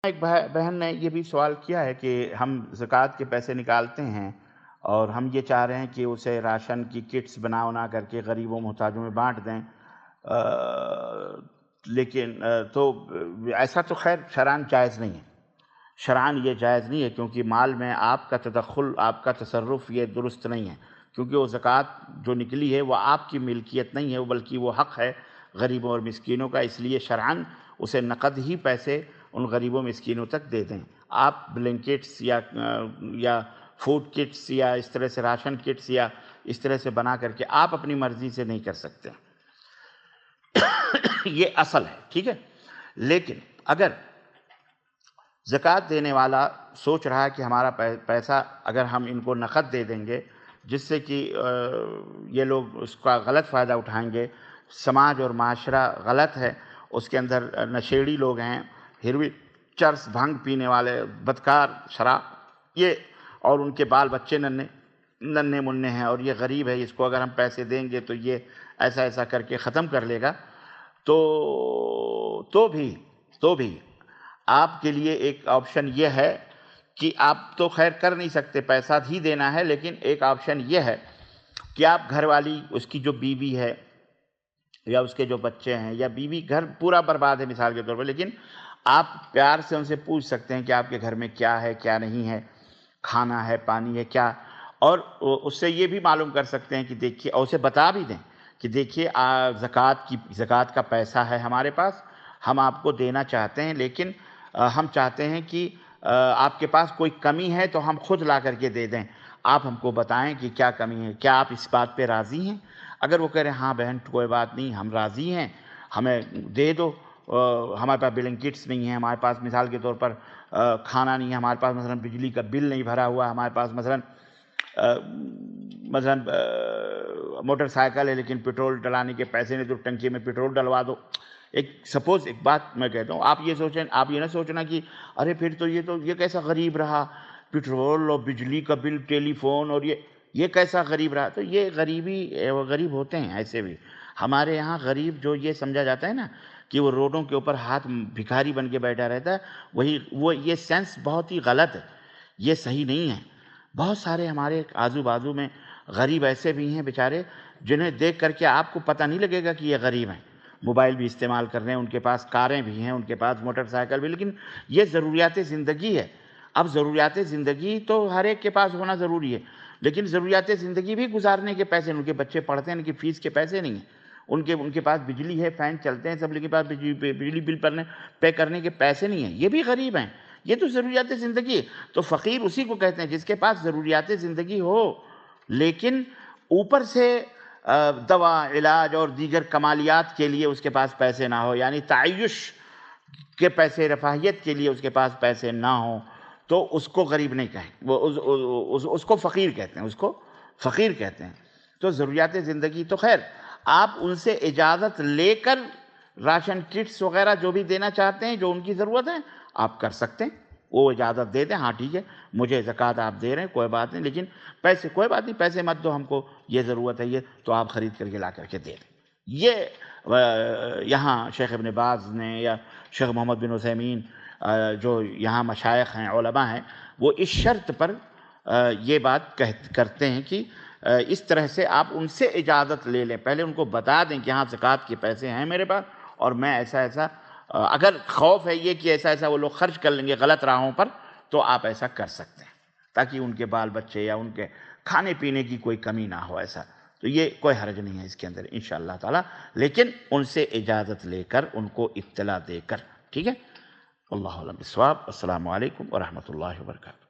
ایک بہن نے یہ بھی سوال کیا ہے کہ ہم زکوٰۃ کے پیسے نکالتے ہیں اور ہم یہ چاہ رہے ہیں کہ اسے راشن کی کٹس بنا کر کے غریبوں محتاجوں میں بانٹ دیں، آ، لیکن تو ایسا تو خیر شرعاً جائز نہیں ہے۔ شرعاً یہ جائز نہیں ہے، کیونکہ مال میں آپ کا تدخل، آپ کا تصرف یہ درست نہیں ہے، کیونکہ وہ زکوٰۃ جو نکلی ہے وہ آپ کی ملکیت نہیں ہے، بلکہ وہ حق ہے غریبوں اور مسکینوں کا، اس لیے شرعاً اسے نقد ہی پیسے ان غریبوں مسکینوں تک دے دیں۔ آپ بلینکٹس یا فوڈ کٹس یا اس طرح سے راشن کٹس یا اس طرح سے بنا کر کے آپ اپنی مرضی سے نہیں کر سکتے، یہ اصل ہے، ٹھیک ہے۔ لیکن اگر زکوٰۃ دینے والا سوچ رہا ہے کہ ہمارا پیسہ اگر ہم ان کو نقد دے دیں گے، جس سے کہ یہ لوگ اس کا غلط فائدہ اٹھائیں گے، سماج اور معاشرہ غلط ہے، اس کے اندر نشیڑی لوگ ہیں، ہیروئن، چرس، بھنگ پینے والے، بدکار، شراب، یہ اور ان کے بال بچے ننھے منھے ہیں، اور یہ غریب ہے، اس کو اگر ہم پیسے دیں گے تو یہ ایسا ایسا کر کے ختم کر لے گا، تو بھی آپ کے لیے ایک آپشن یہ ہے کہ آپ تو خیر کر نہیں سکتے، پیسہ ہی دینا ہے، لیکن ایک آپشن یہ ہے کہ آپ گھر والی، اس کی جو بیوی ہے یا اس کے جو بچے ہیں، یا بیوی گھر پورا برباد ہے مثال کے طور پر، لیکن آپ پیار سے ان سے پوچھ سکتے ہیں کہ آپ کے گھر میں کیا ہے، کیا نہیں ہے، کھانا ہے، پانی ہے، کیا، اور اس سے یہ بھی معلوم کر سکتے ہیں کہ دیکھیے، اور اسے بتا بھی دیں کہ دیکھیے زکوٰۃ کا پیسہ ہے ہمارے پاس، ہم آپ کو دینا چاہتے ہیں، لیکن ہم چاہتے ہیں کہ آپ کے پاس کوئی کمی ہے تو ہم خود لا کر کے دے دیں، آپ ہم کو بتائیں کہ کیا کمی ہے، کیا آپ اس بات پہ راضی ہیں؟ اگر وہ کہہ رہے ہیں ہاں بہن کوئی بات نہیں، ہم راضی ہیں، ہمیں دے دو، ہمارے پاس بلینکٹس نہیں ہیں، ہمارے پاس مثال کے طور پر کھانا نہیں ہے، ہمارے پاس مثلا بجلی کا بل نہیں بھرا ہوا، ہمارے پاس مثلا موٹر سائیکل ہے لیکن پیٹرول ڈلانے کے پیسے نہیں، تو ٹنکی میں پیٹرول ڈلوا دو۔ ایک بات میں کہتا ہوں، آپ یہ نہ سوچنا کہ ارے پھر تو یہ کیسا غریب رہا، پیٹرول اور بجلی کا بل، ٹیلی فون، اور یہ کیسا غریب رہا، تو یہ غریب ہوتے ہیں ایسے بھی۔ ہمارے یہاں غریب جو یہ سمجھا جاتا ہے نا کہ وہ روڈوں کے اوپر ہاتھ بھکاری بن کے بیٹھا رہتا ہے، یہ سینس بہت ہی غلط ہے، یہ صحیح نہیں ہے۔ بہت سارے ہمارے آزو بازو میں غریب ایسے بھی ہیں بیچارے، جنہیں دیکھ کر کے آپ کو پتہ نہیں لگے گا کہ یہ غریب ہیں، موبائل بھی استعمال کر رہے ہیں، ان کے پاس کاریں بھی ہیں، ان کے پاس موٹر سائیکل بھی، لیکن یہ ضروریات زندگی ہے۔ اب ضروریات زندگی تو ہر ایک کے پاس ہونا ضروری ہے، لیکن ضروریات زندگی بھی گزارنے کے پیسے، ان کے بچے پڑھتے ہیں، ان کی فیس کے پیسے نہیں ہیں، ان کے پاس بجلی ہے، فین چلتے ہیں سب، لیکن پاس بجلی بل پے کرنے کے پیسے نہیں ہیں، یہ بھی غریب ہیں۔ یہ تو ضروریات زندگی ہے۔ تو فقیر اسی کو کہتے ہیں جس کے پاس ضروریات زندگی ہو، لیکن اوپر سے دوا، علاج اور دیگر کمالیات کے لیے اس کے پاس پیسے نہ ہو، یعنی تعیش کے پیسے، رفاہیت کے لیے اس کے پاس پیسے نہ ہوں، تو اس کو غریب نہیں کہیں، اس کو فقیر کہتے ہیں، اس کو فقیر کہتے ہیں۔ تو ضروریات زندگی تو خیر آپ ان سے اجازت لے کر راشن کٹس وغیرہ جو بھی دینا چاہتے ہیں، جو ان کی ضرورت ہے، آپ کر سکتے ہیں، وہ اجازت دے دیں، ہاں ٹھیک ہے مجھے زکوٰۃ آپ دے رہے ہیں، کوئی بات نہیں، لیکن پیسے کوئی بات نہیں، پیسے مت دو ہم کو، یہ ضرورت ہے، یہ تو آپ خرید کر کے لا کر کے دے دیں۔ یہ یہاں شیخ ابن باز نے یا شیخ محمد بن عثیمین جو یہاں مشائخ ہیں، علماء ہیں، وہ اس شرط پر یہ بات کرتے ہیں کہ اس طرح سے آپ ان سے اجازت لے لیں، پہلے ان کو بتا دیں کہ ہاں زکوٰۃ کے پیسے ہیں میرے پاس، اور میں ایسا اگر خوف ہے یہ کہ ایسا وہ لوگ خرچ کر لیں گے غلط راہوں پر، تو آپ ایسا کر سکتے ہیں تاکہ ان کے بال بچے یا ان کے کھانے پینے کی کوئی کمی نہ ہو، ایسا تو یہ کوئی حرج نہیں ہے اس کے اندر انشاءاللہ تعالی، لیکن ان سے اجازت لے کر، ان کو اطلاع دے کر، ٹھیک ہے۔ اللہ اعلم بالصواب۔ السلام علیکم ورحمۃ اللہ وبرکاتہ۔